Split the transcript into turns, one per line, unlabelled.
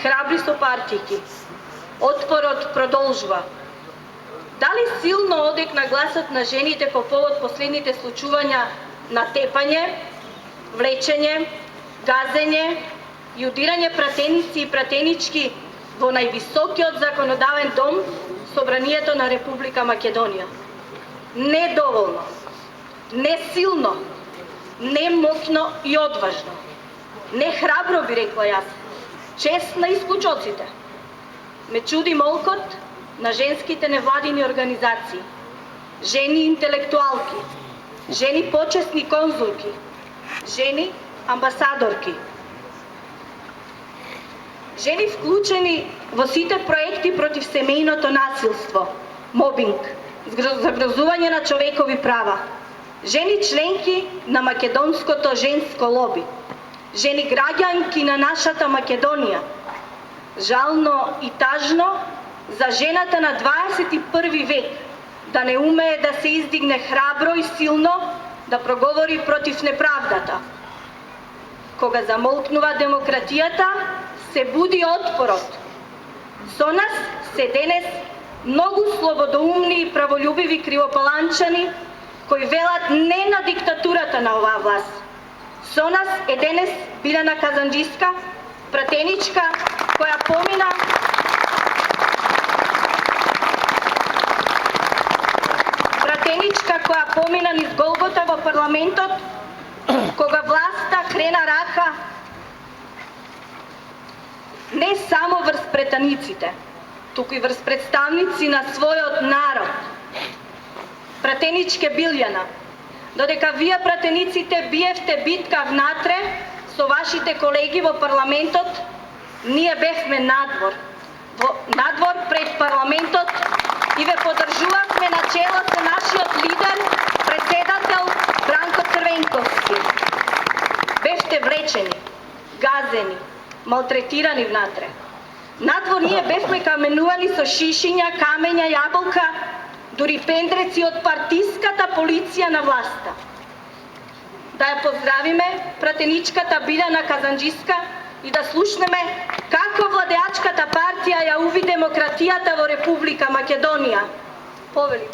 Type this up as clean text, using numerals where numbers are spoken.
храбри со партијки. Отпорот продолжува. Дали силно одекна гласот на жените по повод последните случувања на тепање, влечење, газење и удирање пратеници и пратенички во највисокиот законодавен дом, Собранието на Република Македонија? Не доволно, не силно, не моќно и одважно, не храбро би рекла јас, чест на исклучоците. Ме чуди молкот на женските невладини организации, жени интелектуалки, жени почесни конзулки, жени амбасадорки, жени вклучени во сите проекти против семејното насилство, мобинг, загрозување на човекови права, жени членки на македонското женско лоби, жени граѓанки на нашата Македонија. Жално и тажно за жената на 21 век да не умее да се издигне храбро и силно да проговори против неправдата. Кога замолкнува демократијата, се буди отпорот. Со нас се денес многу слободоумни и праволюбиви кривопаланчани кои велат не на диктатурата на оваа власт. Со нас е денес Билјана Казанџиска, пратеничка која помина низ Голгота во парламентот, кога власта крена рака не само врз претаниците, туку и врз представници на својот народ. Пратеничке Билјана, додека вие пратениците биевте битка внатре со вашите колеги во парламентот, ние бевме надвор. Надвор пред парламентот и ве поддржувавме на чело со нашиот лидер, председател Бранко Црвенковски. Бевте влечени, газени, малтретирани внатре. Надвор ние бевме каменувани со шишиња, камења, јаболка, дури пендреци од партиската полиција на власта. Да ја поздравиме пратеничката Билјана Казанџиска и да слушнеме како владеачката партија ја уви демократијата во Република Македонија. Повели.